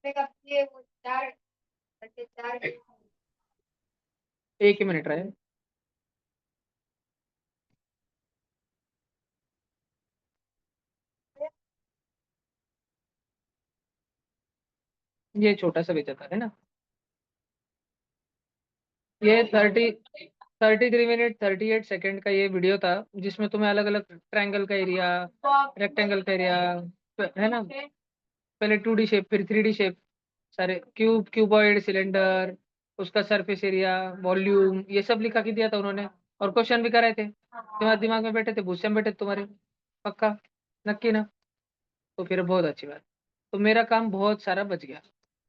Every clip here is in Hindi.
एक ही मिनट रहे। ये छोटा सा बेचा था है ना। ये 33 मिनट 38 सेकेंड का ये वीडियो था, जिसमें तुम्हें अलग अलग ट्रायंगल का एरिया, रेक्टेंगल का एरिया, है ना, पहले 2D शेप फिर 3D शेप, सारे क्यूब, क्यूबॉइड, सिलेंडर, उसका सरफेस एरिया, वॉल्यूम, ये सब लिखा के दिया था उन्होंने। और क्वेश्चन भी कराए थे, तुम्हारे दिमाग में बैठे थे, भूसे में बैठे थे तुम्हारे। पक्का? नक्की ना? तो फिर बहुत अच्छी बात। तो मेरा काम बहुत सारा बच गया।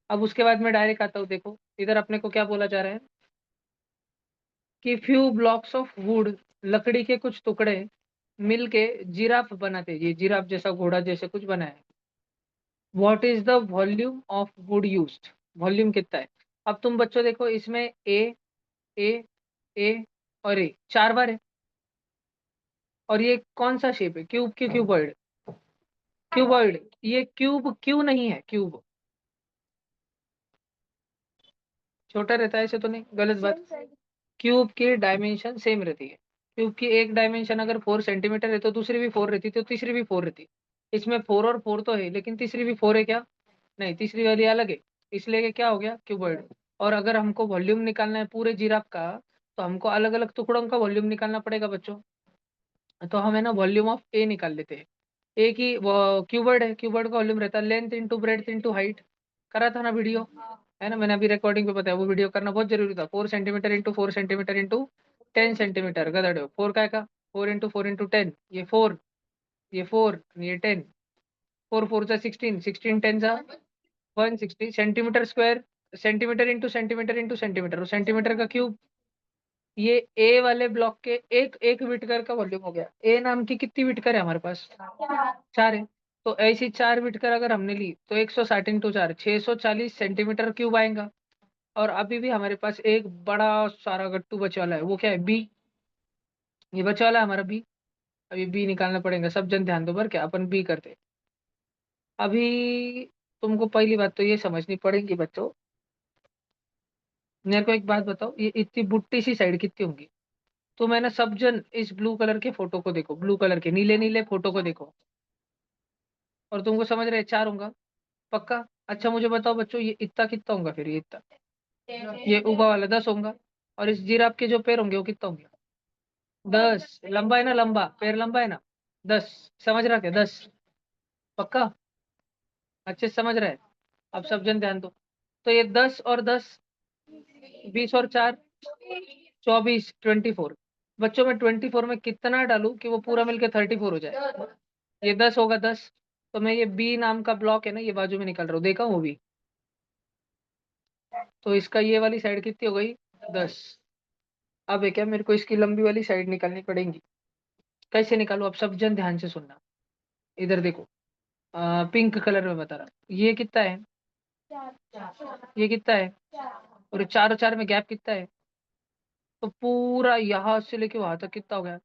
अब उसके बाद मैं डायरेक्ट आता हूँ, देखो इधर अपने को क्या बोला जा रहा है कि फ्यू ब्लॉक्स ऑफ वुड, लकड़ी के कुछ टुकड़े मिलके जिराफ बनाते हैं। ये जिराफ जैसा, घोड़ा जैसे कुछ बना है। What is the volume of would used? Volume कितना है? अब तुम बच्चों देखो, इसमें ए ए और ए चार बार है। और ये कौन सा शेप है? क्यूब की क्यूबॉइड? क्यूबॉइड। ये क्यूब क्यों नहीं है? क्यूब छोटा रहता है ऐसे तो नहीं, गलत बात। क्यूब की डायमेंशन सेम रहती है। क्यूब की एक डायमेंशन अगर 4 सेंटीमीटर है तो दूसरी भी 4 रहती, तो तीसरी भी 4 रहती। इसमें 4 और 4 तो है, लेकिन तीसरी भी 4 है क्या? नहीं, तीसरी वाली अलग है। इसलिए कि क्या हो गया? क्यूबॉइड। और अगर हमको वॉल्यूम निकालना है पूरे जिराफ का, तो हमको अलग अलग टुकड़ों का वॉल्यूम निकालना पड़ेगा बच्चों। तो हम है ना वॉल्यूम ऑफ ए निकाल लेते हैं। ए की वो क्यूबॉइड है, क्यूबॉइड का वॉल्यूम रहता है length into breadth into height. करा था ना वीडियो, है ना, मैंने अभी रिकॉर्डिंग पे बताया, वो वीडियो करना बहुत जरूरी था। 4 centimetre into 4 centimetre into 10 centimetre, गधड़ हो। 4 का है का? 4 इंटू 4 इंटू 10, ये 4, ये 4, ये 10। 4 4 जा 16, 16 10 जा 160 centimetre square. Centimetre into centimetre into centimetre, और सेंटीमीटर का क्यूब। ये ए वाले ब्लॉक के एक एक विटकर का वॉल्यूम हो गया। ए नाम की कितनी विटकर है हमारे पास? चार है। तो ऐसी चार विटकर अगर हमने ली तो 160 इंटू 4, 640 सेंटीमीटर क्यूब आएगा। और अभी भी हमारे पास एक बड़ा सारा गट्टू बचे वाला है, वो क्या है? बी। ये बचा वाला है हमारा बी। अभी बी निकालना पड़ेगा, सब जन ध्यान दो, बर क्या अपन बी करते। अभी तुमको पहली बात तो ये समझनी पड़ेगी बच्चों। मेरे को एक बात बताओ, ये इतनी बुट्टी सी साइड कितनी होंगी? तो मैंने सब जन इस ब्लू कलर के फोटो को देखो, ब्लू कलर के नीले नीले फोटो को देखो, और तुमको समझ रहे चार होगा? पक्का? अच्छा मुझे बताओ बच्चों, ये इतना कितना होगा फिर? ये इतना, ये ऊपर वाला 10 होगा। और इस जिराफ के जो पैर होंगे वो कितना होंगे? 10। लंबा है ना, लंबा पैर लंबा है ना? 10। समझ रहा क्या? 10। पक्का? अच्छे से समझ रहे हैं? अब सब जन ध्यान दो। तो ये 10 और 10, 20 और 4, 24, 24। बच्चों में 24 में कितना डालूं कि वो पूरा मिलके 34 हो जाए? ये 10 होगा, 10। तो मैं ये बी नाम का ब्लॉक है ना, ये बाजू में निकल रहा हूँ, देखा हूँ वो भी। तो इसका ये वाली साइड कितनी हो गई? 10। अब है क्या, मेरे को इसकी लंबी वाली साइड निकालनी पड़ेगी। कैसे निकालू? अब सब जन ध्यान से सुनना। इधर देखो, पिंक कलर में बता रहा, ये कितना है? ये कितना है? और ये चार और चार में गैप कितना है? तो पूरा यहाँ से लेके वहां तक कितना हो गया?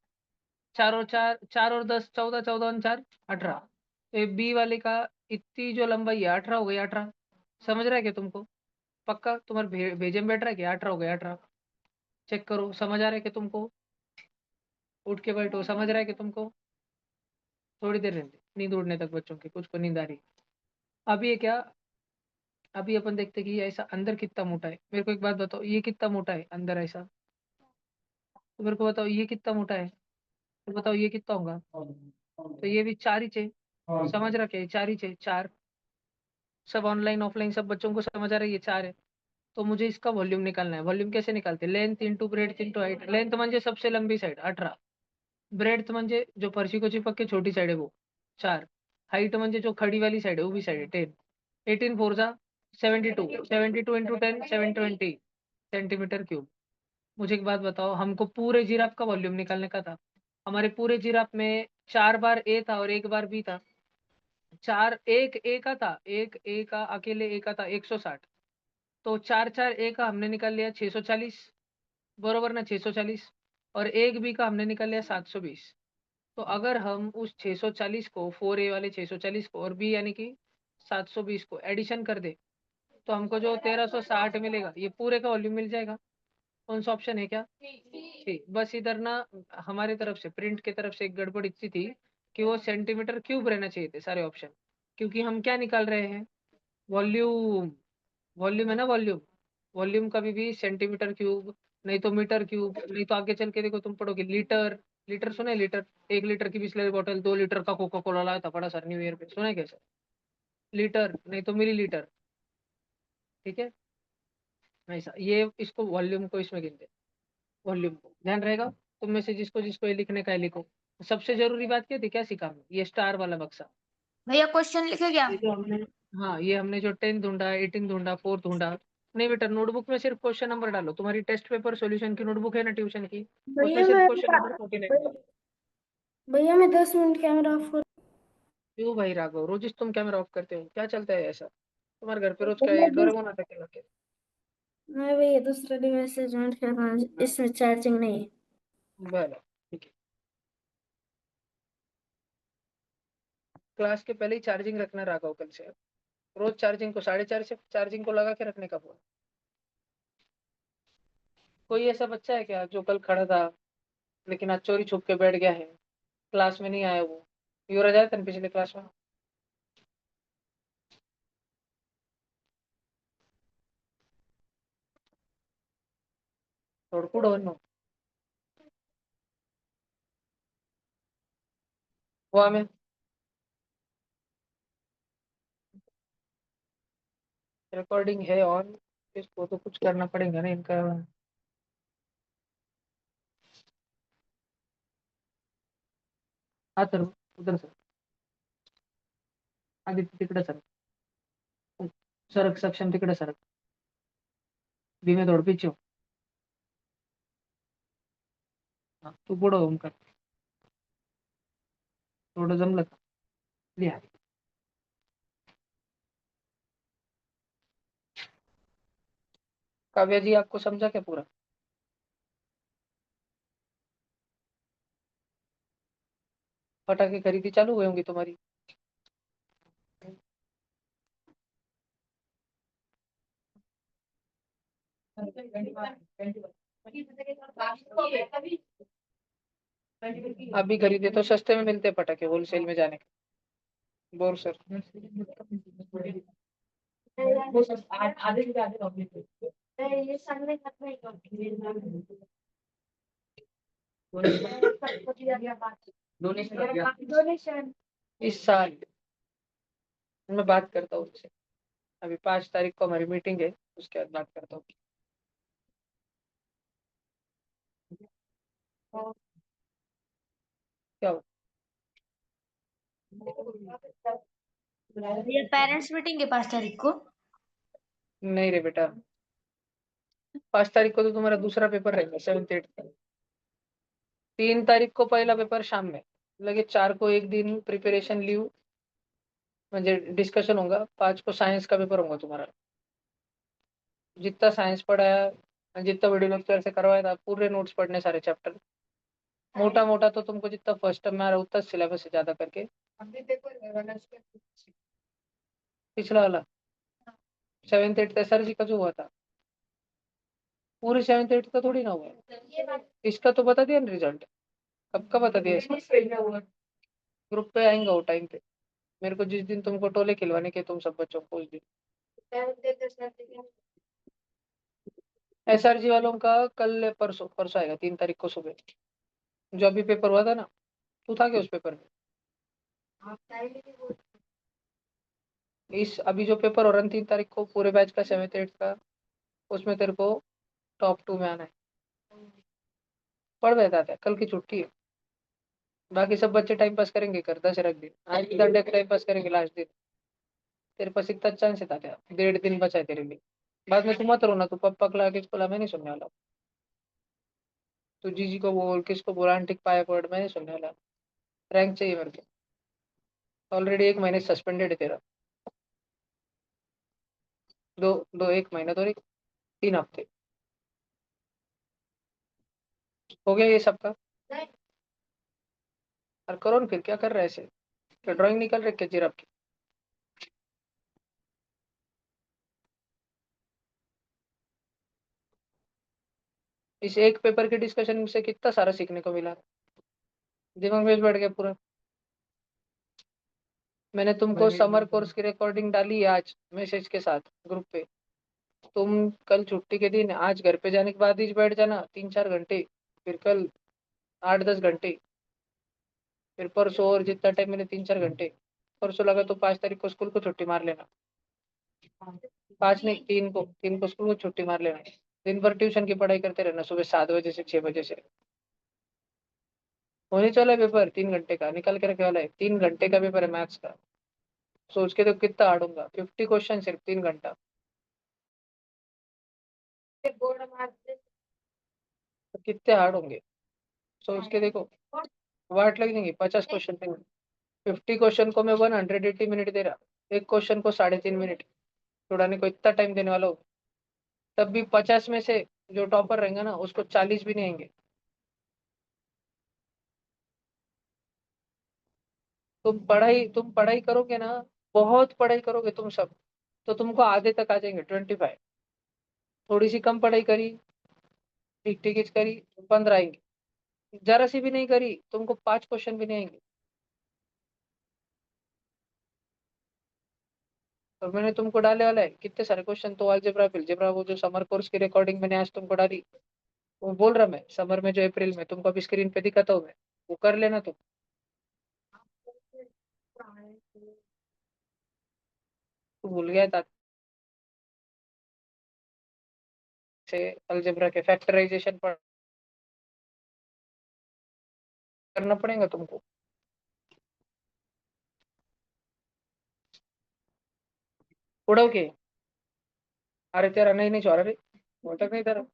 4 और 4, 4 और 10, 14, 14 और 4, 18। तो ये बी वाले का इतनी जो लंबाई है 18 हो गई, 18। समझ रहा है क्या तुमको? पक्का तुम्हारे भेजे में बैठ रहा है क्या? 18 हो गया, 18। चेक करो, समझ आ रहा है कि तुमको? उठ के बैठो, समझ रहा है कि तुमको? थोड़ी देर रहने दे, नींद उड़ने तक बच्चों की, कुछ को नींद आ रही। अभी ये क्या, अभी अपन देखते हैं कि ये ऐसा अंदर कितना मोटा है। मेरे को एक बात बताओ, ये कितना मोटा है अंदर ऐसा? तो मेरे को बताओ ये कितना मोटा है, तो बताओ ये कितना होगा? तो ये भी चार ही चे। समझ रहा क्या? ये चार ही चे, चार। सब ऑनलाइन ऑफलाइन सब बच्चों को समझ आ रहा है, ये चार है। तो मुझे इसका वॉल्यूम निकालना है। वॉल्यूम कैसे निकालते? Length into breadth into height. Length म्हणजे सबसे लंबी साइड 18, ब्रेड्थ म्हणजे जो फरशी को चिपक के छोटी साइड है वो 4, हाइट म्हणजे जो खड़ी वाली साइड है वो भी साइड है 10। 18 फोर जा 72, 72 इंटू 10 720 सेंटीमीटर क्यूब। मुझे एक बात बताओ, हमको पूरे जिराफ का वॉल्यूम निकालने का था। हमारे पूरे जिराफ में 4 बार ए था और 1 बार बी था। चार एक ए का था, एक ए का अकेले ए का था 160। तो चार चार ए का हमने निकाल लिया 640, बरोबर ना? 640। और एक बी का हमने निकाल लिया 720। तो अगर हम उस 640 को, 4 ए वाले 640 को और बी यानी कि 720 को एडिशन कर दे, तो हमको जो 1360 मिलेगा ये पूरे का वॉल्यूम मिल जाएगा। कौन सा ऑप्शन है क्या? ठीक, बस इधर ना हमारी तरफ से प्रिंट की तरफ से एक गड़बड़ इतनी थी कि वो सेंटीमीटर क्यूब रहना चाहिए थे सारे ऑप्शन, क्योंकि हम क्या निकाल रहे हैं? वॉल्यूम। वॉल्यूम है ना, वॉल्यूम। वॉल्यूम कभी भी सेंटीमीटर क्यूब, नहीं तो मीटर क्यूब, नहीं तो आगे चल के देखो तुम पढ़ोगे लीटर। लीटर सुने? लीटर, 1 लीटर की बिस्लरी बॉटल, 2 लीटर का कोका कोला लाया था बड़ा सर न्यू ईयर पे, सुने कैसे? लीटर नहीं तो मिली लीटर। ठीक है, ऐसा ये इसको वॉल्यूम को इसमें गिनते हैं। वॉल्यूम को ध्यान रहेगा। तुम में से जिसको जिसको ये लिखने का है लिखो। सबसे जरूरी बात क्या थी, क्या सीखा हमने? ये स्टार वाला बक्सा। भैया क्वेश्चन लिखे क्या? ये जो हमने, हाँ ये हमने जो 10 ढूंढा, 18 ढूंढा, 4 ढूंढा। नहीं बेटा, नोटबुक में सिर्फ क्वेश्चन नंबर डालो। तुम्हारी टेस्ट पेपर सॉल्यूशन की नोटबुक है ना ट्यूशन की, उसमें भैया सिर्फ मैं क्वेश्चन नंबर 49 डालो। भैया मैं 10 मिनट कैमरा ऑफ कर। क्यों भाई राघव, रोज तुम कैमरा ऑफ करते हो? क्या चलता है ऐसा? तुम्हारे घर पे रोज का भैया ये डोरेमोन आता है क्या? मैं भैया दूसरा डिवाइस से ज्वाइन कर रहा हूँ, इसमें चार्जिंग नहीं है। बस ठीक है। क्लास के पहले ही चार्जिंग रखना राघव, कल से रोज चार्जिंग को 4:30 से चार्जिंग को लगा के रखने का बोल। कोई ऐसा बच्चा है क्या जो कल खड़ा था लेकिन आज चोरी छुप के बैठ गया है, क्लास में नहीं आया? वो युवराज आया था ना पिछले क्लास में। तोड़फोड़ हो वो हमें रिकॉर्डिंग है ऑन, इसको तो कुछ करना पड़ेगा ना इनका। हाँ सर, उधर सर, आगे तिकडे सर, सरक सक्षम तिकडे सरक, धीमे थोडं पीछे हो. हा, तू पुढं होऊन कर, थोडं जमलं का? लिहा. काव्या जी आपको समझा क्या पूरा? पटाखे खरीदी चालू हुई होंगी तुम्हारी? अभी खरीदे तो सस्ते में मिलते हैं पटाखे, होलसेल में जाने के। बोर सर, डोनेशन इस साल मैं बात करता हूँ उससे। अभी 5 तारीख को हमारी मीटिंग है, उसके बाद बात करता हूँ। क्या हो? भैया पेरेंट्स मीटिंग है 5 तारीख को। नहीं रे बेटा, 5 तारीख को तो तुम्हारा दूसरा पेपर रहेगा, 7th 8th का। 3 तारीख को पहला पेपर शाम में, लगे 4 को एक दिन प्रिपरेशन लीव, म्हणजे डिस्कशन होगा। 5 को साइंस का पेपर होगा तुम्हारा। जितना साइंस पढ़ाया, जितना वीडियो लेक्चर से करवाया था, पूरे नोट्स पढ़ने सारे चैप्टर। मोटा मोटा तो तुमको जितना फर्स्ट टर्म में आ रहा है उतना सिलेबस से ज्यादा करके। पिछला वाला 7th 8th सर जी का जो हुआ था, पूरे 7th 8th का थोड़ी ना हुआ है। इसका तो बता दिया ना रिजल्ट, कब का बता दिया इसका? ग्रुप पे आएंगा वो टाइम पे। मेरे को जिस दिन तुमको टोले खिलवाने के तुम सब बच्चों को, उस दिन। एसआरजी वालों का कल परसों परसों आएगा, 3 तारीख को सुबह। जो अभी पेपर हुआ था ना, तू था क्या उस पेपर में? इस अभी जो पेपर हो रहा है 3 तारीख को पूरे बैच का 7th 8th का, उसमें तेरे को टॉप 2 में आना है। पढ़ बैठा था, कल की छुट्टी है। बाकी सब बच्चे टाइम पास करेंगे, कर 10 रख दिन, आज भी संडे टाइम पास करेंगे लास्ट दिन। तेरे पास इतना चांस था क्या? 1.5 दिन बचा है तेरे लिए। बाद में तू मत रोना, तू पप्पा को लाके बोला, मैं नहीं सुनने वाला। तू जीजी को बोल, किसको बोल, आंटी को पाया पड़, मैं नहीं सुनने वाला। रैंक चाहिए मेरे को। ऑलरेडी 1 महीने सस्पेंडेड है तेरा। दो दो 1 महीना तो नहीं, 3 हफ्ते हो गया ये सबका। और करो ना, फिर क्या कर रहा है ऐसे? ड्राइंग निकल रही क्या जिराफ की? इस एक पेपर के डिस्कशन से कितना सारा सीखने को मिला, दिमाग में बैठ गया पूरा। मैंने तुमको समर कोर्स की रिकॉर्डिंग डाली है आज मैसेज के साथ ग्रुप पे। तुम कल छुट्टी के दिन आज घर पे जाने के बाद ही बैठ जाना 3-4 घंटे, फिर कल 8-10 घंटे, फिर परसों और जितना टाइम मैंने 3-4 घंटे, परसों लगा तो 5 तारीख को स्कूल को छुट्टी मार लेना। 5 नहीं, 3 को स्कूल को छुट्टी मार लेना। दिन भर ट्यूशन की पढ़ाई करते रहना, सुबह 7 बजे से 6 बजे से। होने चला है पेपर 3 घंटे का, निकल के रखे वाला है 3 घंटे का पेपर है मैथ्स का। सोच के तो कितना हार्ड होगा, 50 क्वेश्चन सिर्फ 3 घंटा। तो कितने हार्ड होंगे सोच के देखो। वाट लग जाएंगे 50 क्वेश्चन पे। 50 क्वेश्चन को मैं 180 मिनट दे रहा, एक क्वेश्चन को 3.5 मिनट छुड़ाने को इतना टाइम देने वाला हूँ। तब भी 50 में से जो टॉपर रहेंगे ना उसको 40 भी नहीं आएंगे। तुम पढ़ाई करोगे ना, बहुत पढ़ाई करोगे तुम सब, तो तुमको आधे तक आ जाएंगे 25। थोड़ी सी कम पढ़ाई करी, ठीक ठीक करी, 15 आएंगे। जरा सी भी नहीं करी तुमको 5 क्वेश्चन भी नहीं आएंगे। और मैंने तुमको डाले वाला है कितने सारे क्वेश्चन, तो अलजेब्रा फिलजेब्रा वो जो समर कोर्स की रिकॉर्डिंग मैंने आज तुमको डाली, वो बोल रहा मैं समर में जो अप्रैल में तुमको अभी स्क्रीन पे दिखाता हूँ मैं, वो कर लेना तुम। तू भूल गया था से अलजेब्रा के फैक्टराइजेशन पर करना पड़ेगा तुमको। उड़ोगे, अरे तेरा नहीं छोड़ा रे, वो तक नहीं तेरा।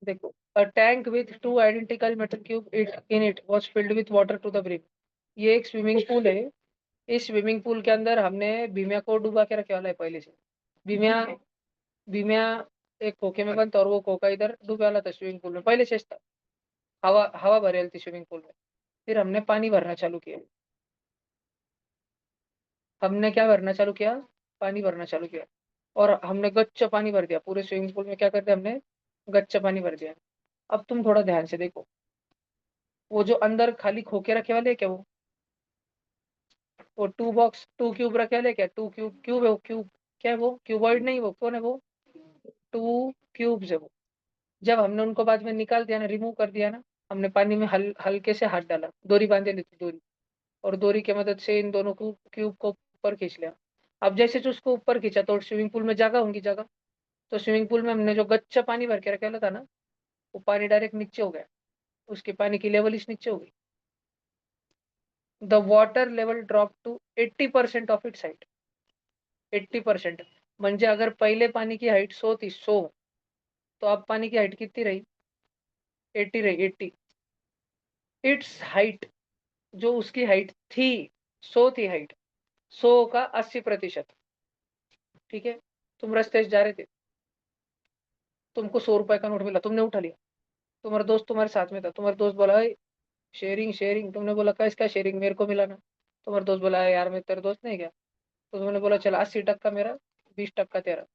देखो, a tank with two identical metal cube it in it was filled with water to the brim। ये एक स्विमिंग पूल है। इस स्विमिंग पूल के अंदर हमने बीमिया को डुबा के रखे वाला है पहले से। बीमिया बीमिया एक खोखे में बंद था और वो खोखा इधर डूबे वाला था स्विमिंग पूल में पहले से था। हवा हवा भरी वाली थी स्विमिंग पूल में। फिर हमने पानी भरना चालू किया। हमने क्या भरना चालू किया, पानी भरना चालू किया। और हमने गच्चा पानी भर दिया पूरे स्विमिंग पूल में। क्या कर दिया हमने, गच्चा पानी भर दिया। अब तुम थोड़ा ध्यान से देखो, वो जो अंदर खाली खोखे रखे वाले हैं क्या, वो टू क्यूब रखे वाले क्या, टू क्यूब क्यूब है वो, क्यूब क्या है वो, क्यूबॉइड नहीं, वो कौन है वो, टू क्यूब्स है वो। जब हमने उनको बाद में निकाल दिया ना, रिमूव कर दिया ना, हमने पानी में हल्के से हाथ डाला, डोरी बांधे ली थी डोरी, और डोरी की मदद से इन दोनों को क्यूब को ऊपर खींच लिया। अब जैसे जो उसको ऊपर खींचा तो स्विमिंग पूल में जगह होंगी जगह, तो स्विमिंग पूल में हमने जो गच्चा पानी भर के रखा था ना, वो पानी डायरेक्ट नीचे हो गया। उसके पानी की लेवल इस नीचे हो गई। The water level drop to 80% of its height. 80% म्हणजे अगर पहले पानी की हाइट 100 थी, 100, तो अब पानी की हाइट कितनी रही, 80 रही, 80। इट्स हाइट, जो उसकी हाइट थी, 100 थी हाइट, 100 का 80%। ठीक है, तुम रास्ते से जा रहे थे, तुमको 100 रुपए का नोट मिला, तुमने उठा लिया। तुम्हारा दोस्त तुम्हारे साथ में था, तुम्हारा दोस्त बोला शेयरिंग शेयरिंग, तुमने बोला का इसका शेयरिंग मेरे को मिला ना। तुम्हारा दोस्त बोला यार मैं तेरा दोस्त नहीं क्या, तो तुमने बोला चल 80% मेरा, 20% तेरा।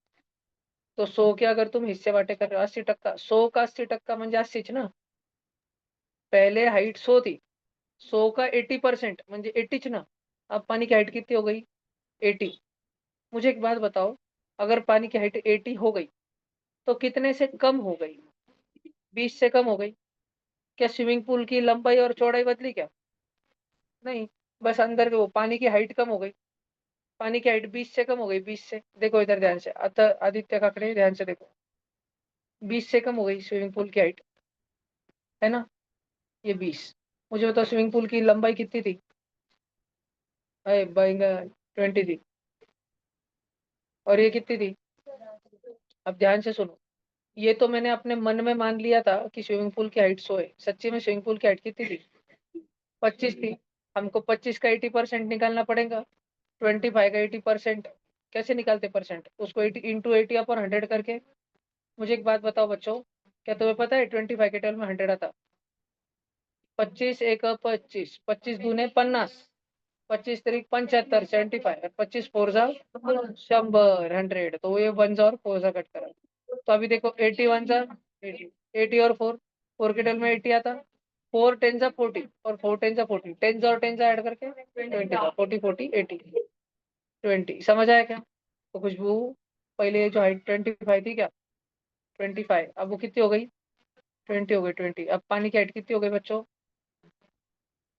तो 100 के अगर तुम हिस्से बांटे कर रहे हो, 80%, 100 का 80% म्हणजे 80 ना। पहले हाइट 100 थी, 100 का 80% म्हणजे 80 ना। अब पानी की हाइट कितनी हो गई, 80। मुझे एक बात बताओ, अगर पानी की हाइट 80 हो गई तो कितने से कम हो गई, 20 से कम हो गई। क्या स्विमिंग पूल की लंबाई और चौड़ाई बदली क्या, नहीं, बस अंदर के वो पानी की हाइट कम हो गई। पानी की हाइट 20 से कम हो गई, 20 से, देखो इधर ध्यान से, अतः आदित्य काकड़े ध्यान से देखो, 20 से कम हो गई स्विमिंग पूल की हाइट, है ना, ये 20। मुझे बताओ स्विमिंग पूल की लंबाई कितनी थी, अरे बाई 20 थी, और ये कितनी थी। अब ध्यान से सुनो, ये तो मैंने अपने मन में मान लिया था कि स्विमिंग पूल की हाइट 100 है, सच्ची में स्विमिंग पूल की हाइट कितनी थी, 25 थी। हमको 25 का 80% निकालना पड़ेगा। 25 का 80% कैसे निकालते परसेंट, उसको 80 इंटू 80/100 करके। मुझे एक बात बताओ बच्चों, क्या तुम्हें पता है 25 के टेबल में 100 आता, 25 एक 25, 25 दूने 50, 25 तरी 75, 75, 25 4 जा 100, 100, तो ये 1 जा और 4 जा कट करा, तो अभी देखो 81 जा 80 और 4 के टेबल में 80 आता, 4 10 जा 40 और 4 10 जा 40, 10 और 10 जा ऐड करके 20 था, 40 40 80 20। समझ आया क्या? तो खुशबू पहले जो हाइट 25 थी क्या, 25, अब वो कितनी हो गई, 20 हो गई 20। अब पानी की हाइट कितनी हो गई बच्चों,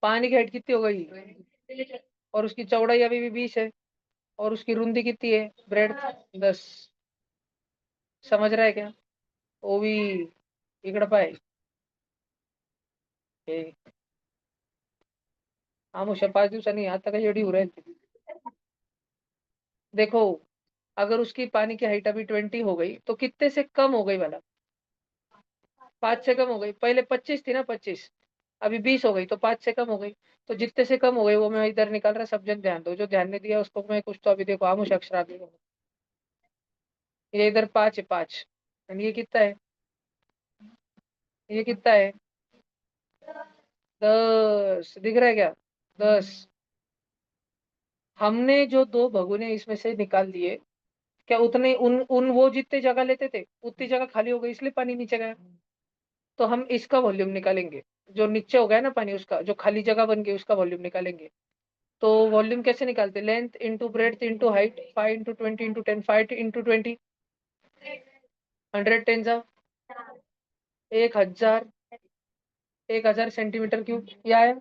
पानी की हाइट कितनी हो गई, और उसकी चौड़ाई अभी भी 20 है, और उसकी रुंदी कितनी है, ब्रेड 10। समझ रहा है क्या? वो भी इकड़ पाए आमुषा 5 दिवसांनी आता काही एवढी उरेल। देखो अगर उसकी पानी की हाइट अभी 20 हो गई तो कितने से कम हो गई वाला, 5 से कम हो गई। पहले 25 थी ना, 25, अभी 20 हो गई तो 5 से कम हो गई। तो जितने से कम हो गई वो मैं इधर निकाल रहा, सब जन ध्यान दो, जो ध्यान नहीं दिया उसको मैं कुछ तो अभी देखो आमुष अक्षर भी। ये इधर 5 है, 5, ये कितना है, ये कितना है, 10 दिख रहा है क्या, 10। हमने जो 2 भगोने इसमें से निकाल दिए, क्या उतने उन उन वो जितने जगह लेते थे उतनी जगह खाली हो गई, इसलिए पानी नीचे गया। तो हम इसका वॉल्यूम निकालेंगे, जो नीचे हो गया ना पानी, उसका जो खाली जगह बन गई उसका वॉल्यूम निकालेंगे। तो वॉल्यूम कैसे निकालते, length into breadth into height, 5 into 20 into 10, 5 into 20, 100 10 जा 1000, 1000 सेंटीमीटर क्यूब। या है,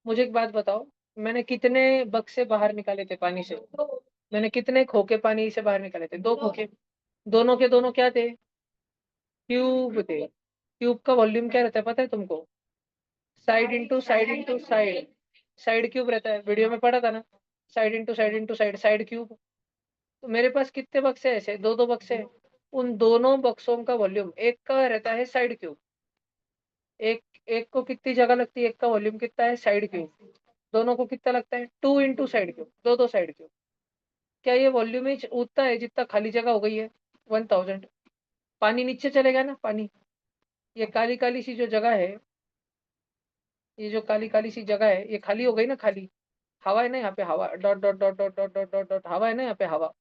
मुझे एक बात बताओ, मैंने कितने बक्से बाहर निकाले थे पानी से, मैंने कितने खोखे पानी से बाहर निकाले थे, 2 खोखे। दोनों के दोनों क्या थे, क्यूब थे। क्यूब का वॉल्यूम क्या रहता है पता है तुमको, side into side into side, side cube रहता है, वीडियो में पढ़ा था ना, side into side into side, side cube. तो मेरे पास कितने बक्से हैं ऐसे, 2 2 बक्से हैं। उन दोनों बक्सों का वॉल्यूम, एक का रहता है साइड क्यूब, एक एक को कितनी जगह लगती है, एक का वॉल्यूम कितना है साइड क्यूब, दोनों को कितना लगता है 2 into side cube, 2 2 side cube. क्या ये वॉल्यूम ही उतना है जितना खाली जगह हो गई है, 1000। पानी नीचे चलेगा ना, पानी, ये काली काली सी जो जगह है, ये जो काली काली सी जगह है ये खाली हो गई ना, खाली हवा है ना यहाँ पे, हवा dot dot dot dot dot dot dot dot हवा है ना यहाँ पे, हवा,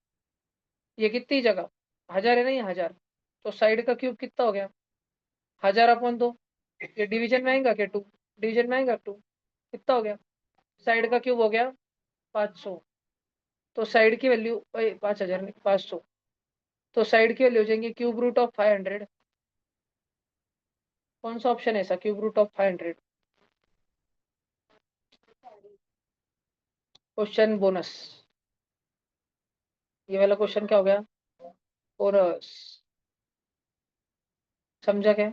ये कितनी जगह, 1000 है ना, ये 1000। तो साइड का क्यूब कितना हो गया, 1000/2। ये डिवीजन में आएगा क्या, 2, डिवीजन में आएगा 2, कितना हो गया, साइड का क्यूब हो गया 500। तो साइड की वैल्यू 5000 नहीं 500, तो साइड की वैल्यू हो जाएंगे क्यूब रूट ऑफ 500। कौन सा ऑप्शन है ऐसा, cube root of 500। Question bonus, ये वाला क्वेश्चन क्या हो गया, बोनस। समझा क्या?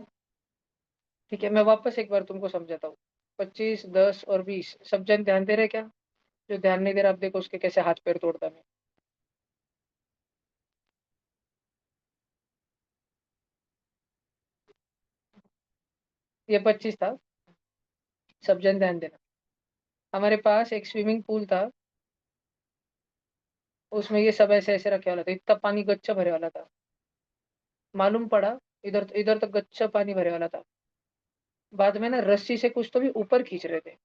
ठीक है, मैं वापस एक बार तुमको समझाता हूँ। 25 10 और 20, सब जन ध्यान दे रहे क्या? जो ध्यान नहीं दे रहा आप देखो उसके कैसे हाथ पैर तोड़ता मैं। ये 25 था, सब जन ध्यान देना। हमारे पास एक स्विमिंग पूल था, उसमें ये सब ऐसे ऐसे रखे वाला था, इतना पानी गच्चा भरे वाला था। मालूम पड़ा इधर इधर तक गच्चा पानी भरे वाला था। बाद में ना रस्सी से कुछ तो भी ऊपर खींच रहे थे,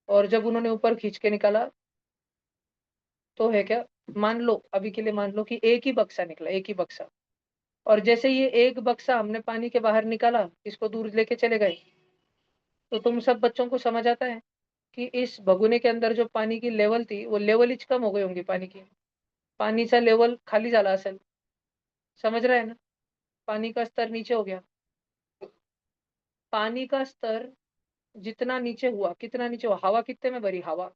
और जब उन्होंने ऊपर खींच के निकाला तो है क्या, मान लो अभी के लिए मान लो कि एक ही बक्सा निकला, एक ही बक्सा। और जैसे ये एक बक्सा हमने पानी के बाहर निकाला, इसको दूर लेके चले गए, तो तुम सब बच्चों को समझ आता है कि इस भगोने के अंदर जो पानी की लेवल थी वो लेवल ही कम हो गई होंगी पानी की, पानीचा लेवल खाली झाला असेल। समझ रहा है ना? पानी का स्तर नीचे हो गया, पानी का स्तर जितना नीचे हुआ, कितना नीचे हुआ, हवा कितने में भरी, हवा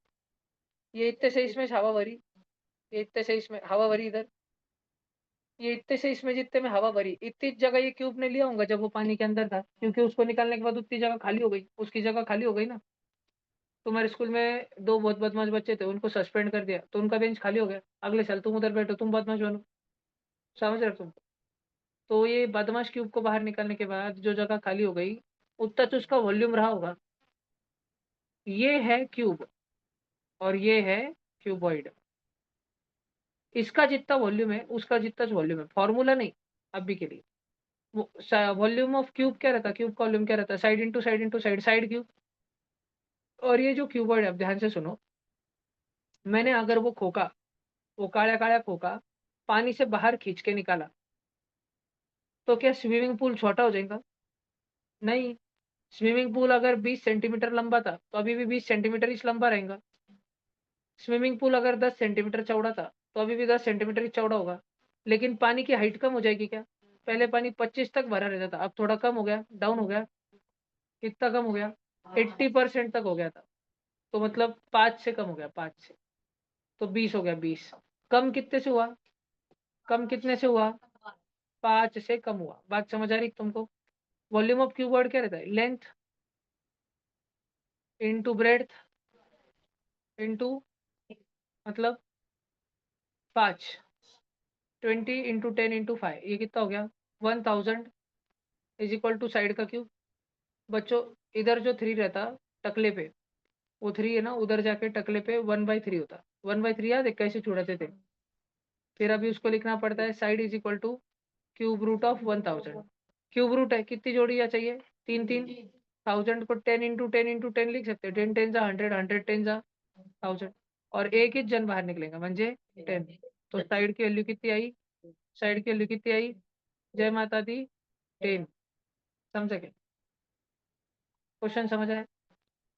ये इतने से इसमें हवा भरी, ये इतने से इसमें हवा भरी, इधर ये इतने से इसमें जितने में हवा भरी, इतनी जगह ये क्यूब ने लिया होगा जब वो पानी के अंदर था, क्योंकि उसको निकालने के बाद उतनी जगह खाली हो गई, उसकी जगह खाली हो गई ना। तुम्हारे स्कूल में 2 बहुत बदमाश बच्चे थे, उनको सस्पेंड कर दिया तो उनका बेंच खाली हो गया, अगले साल तुम उधर बैठो, तुम बदमाश बनो। समझ रहे हो तुम? तो ये बदमाश क्यूब को बाहर निकालने के बाद जो जगह खाली हो गई, उतना तो उसका वॉल्यूम रहा होगा। ये है क्यूब और ये है क्यूबॉइड, इसका जितना वॉल्यूम है उसका जितना वॉल्यूम है, फॉर्मूला नहीं अभी के लिए। वॉल्यूम ऑफ क्यूब क्या रहता है, क्यूब का वॉल्यूम क्या रहता है, side into side into side, side cube. और ये जो क्यूबॉइड है, अब ध्यान से सुनो, मैंने अगर वो खोखा, वो काला काला खोखा पानी से बाहर खींच के निकाला, तो क्या स्विमिंग पूल छोटा हो जाएगा? नहीं, स्विमिंग पूल अगर 20 सेंटीमीटर लंबा था तो अभी भी 20 सेंटीमीटर ही लंबा रहेगा। स्विमिंग पूल अगर 10 सेंटीमीटर चौड़ा था तो अभी भी 10 सेंटीमीटर ही चौड़ा होगा। लेकिन पानी की हाइट कम हो जाएगी क्या? पहले पानी 25 तक भरा रहता था, अब थोड़ा कम हो गया, डाउन हो गया। कितना कम हो गया? 80% तक हो गया था। तो मतलब 5 से कम हो गया, 5 से। तो 20 हो गया, 20। कम कितने से हुआ? कम कितने से हुआ? 5 से कम हुआ। बात समझ आ रही तुमको? वॉल्यूम ऑफ क्यूबॉइड क्या रहता है? लेंथ इंटू ब्रेड्थ इंटू मतलब 5। 20 इंटू 10 इंटू 5, ये कितना हो गया? 1000 इज इक्वल टू साइड का क्यूब। बच्चों, इधर जो 3 रहता टकले पे, वो 3 है ना, उधर जाके टकले पे 1/3 होता। 1/3 याद है कैसे छुड़ाते थे? फिर अभी उसको लिखना पड़ता है side is equal to cube root of 1000। Cube root है, कितनी जोड़ियाँ चाहिए? 3 3। 1000 को 10 इंटू 10 लिख सकते हैं। 10 10 जा 100, 100 10 जा 1000। और एक ही जन बाहर निकलेगा म्हणजे 10। तो साइड की वैल्यू कितनी आई? साइड की वैल्यू कितनी आई? जय माता दी, 10। समझ गए? क्वेश्चन समझ आया?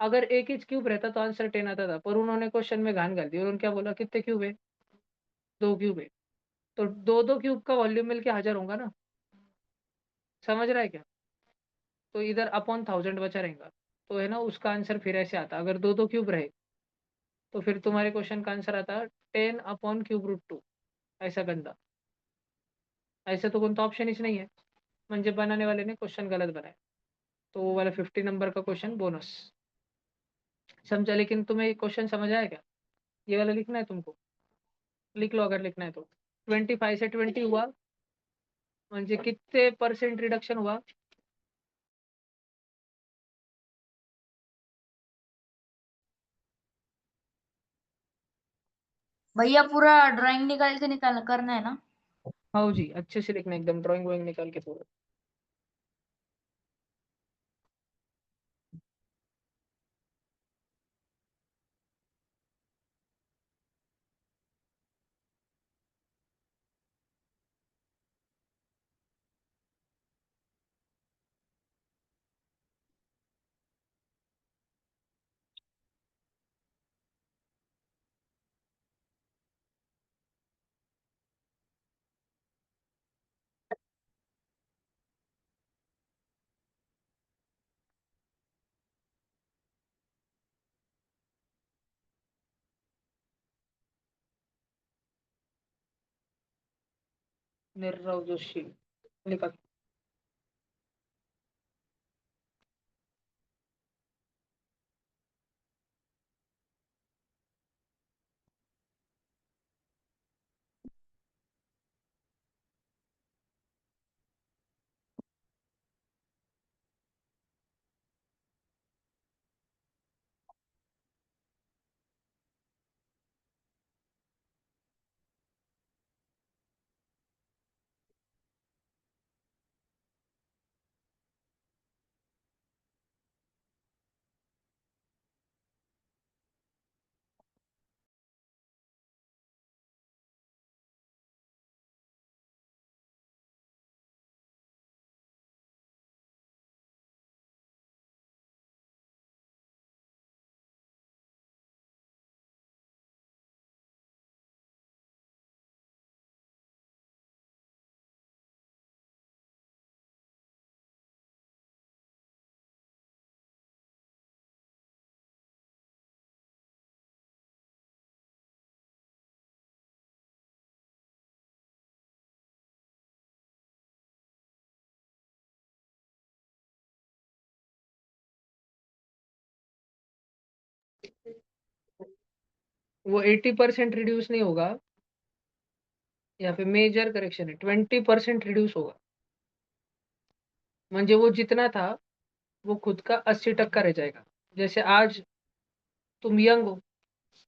अगर एक ही क्यूब रहता तो आंसर 10 आता था, पर उन्होंने क्वेश्चन में घान डाल दी। उन्होंने क्या बोला? कितने क्यूब है? 2 क्यूब है। तो दो दो क्यूब का वॉल्यूम मिलके 1000 होगा ना? समझ रहा है क्या? तो इधर अपॉन 1000 बचा रहेगा। तो है ना, उसका आंसर फिर ऐसे आता। अगर दो दो क्यूब रहे तो फिर तुम्हारे क्वेश्चन का आंसर आता 10/√2। ऐसा गंदा। ऐसा तो कोणता ऑप्शन ही नहीं है, म्हणजे बनाने वाले ने क्वेश्चन गलत बनाया। तो वो वाला 50 नंबर का क्वेश्चन बोनस। समझा? लेकिन तुम्हें क्वेश्चन समझ आया क्या? ये वाला लिखना है तुमको? लिख लो अगर लिखना है तो। 25 से 20 हुआ म्हणजे कितने परसेंट रिडक्शन हुआ? भैया पूरा ड्राइंग निकाल के निकाल करना है ना? हाँ जी, अच्छे से लिखना, एकदम ड्राइंग वाइंग निकाल के पूरा। निर्रव जोशी लिखा। वो 80% रिड्यूस नहीं होगा, यहाँ पे मेजर करेक्शन है। 20% रिड्यूस होगा, म्हणजे वो जितना था वो खुद का 80% रह जाएगा। जैसे आज तुम यंग हो,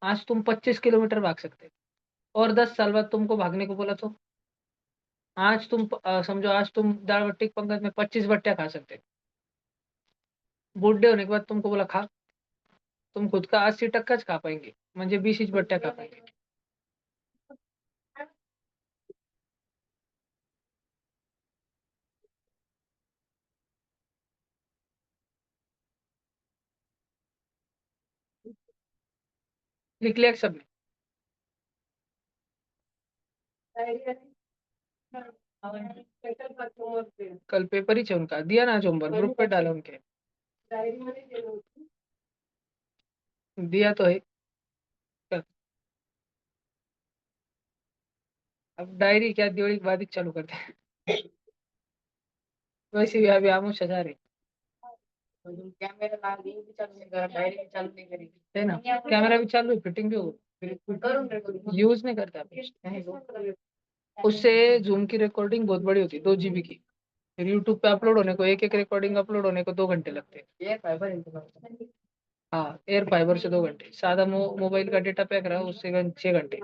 आज तुम 25 किलोमीटर भाग सकते हो, और 10 साल बाद तुमको भागने को बोला तो आज तुम समझो आज तुम दाल बट्टी की पंगत में 25 बट्टियां खा सकते हो। बूढ़े होने के बाद तुमको बोला खा, तुम खुद का 80% खा पाएंगे, म्हणजे 20 बट्ट्या खा पाएंगे। लिख लिया सबने? कल पेपर ही थे उनका, दिया ना आज होमवर्क, ग्रुप पे डाला उनके, दिया तो है। अब डायरी क्या दिवाली के बाद ही चालू करते हैं। वैसे भी अभी आमोश हजार है। कैमरा लगा दी भी चालू नहीं करा, डायरी भी चालू नहीं करी है ना, कैमरा भी चालू है, फिटिंग भी हो, यूज नहीं करता अभी। उससे जूम की रिकॉर्डिंग बहुत बड़ी होती है, 2 GB की। फिर यूट्यूब पे अपलोड होने को एक एक रिकॉर्डिंग अपलोड होने को 2 घंटे लगते हैं। एयर फाइबर, हाँ एयर फाइबर से 2 घंटे, सादा मोबाइल का डेटा पैक रहा उससे 6 घंटे।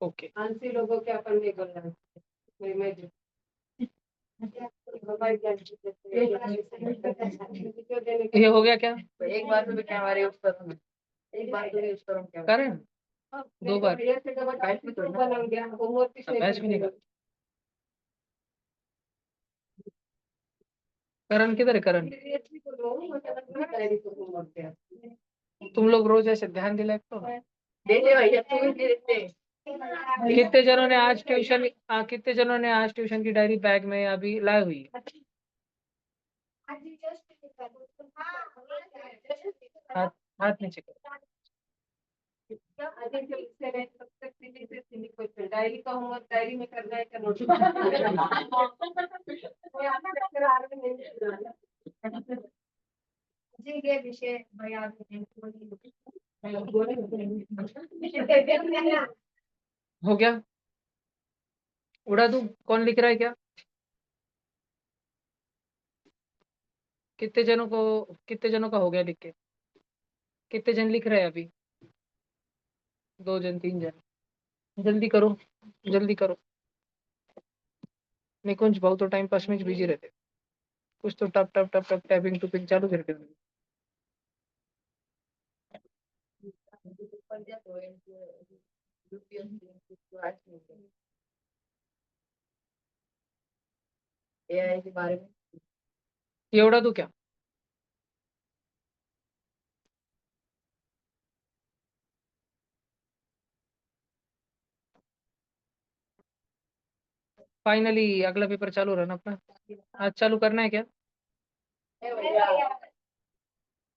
ओके, आंसी लोगों के अपन नहीं बोल रहे हैं। ये हो गया क्या? एक बार में क्या हमारे यूज करूँ, एक बार तो यूज करूँ क्या करें? 2 बार बैच भी नहीं कर। करण किधर है करण? तुम लोग रोज ऐसे ध्यान दिलाए तो कितने जनों ने आज ट्यूशन, कितने जनों ने आज ट्यूशन की डायरी बैग में अभी लाई हुई है? हाथ, हाथ नीचे करो। डायरी का होमवर्क डायरी में करना है का नोट। ये विषय हो गया, उड़ा दूं? कौन लिख रहा है क्या? कितने जनों का हो गया लिख के? कितने जन लिख रहे हैं अभी? 2 जन, 3 जन, जल्दी करो, जल्दी करो। निकुंज बहुत तो टाइम पास में बिजी रहते, कुछ तो टप टप टप टप टाइपिंग टूपिंग चालू करके दो। एआई के बारे में ये उड़ा दूं क्या? फाइनली अगला पेपर चालू रहा ना अपना, आज चालू करना है क्या?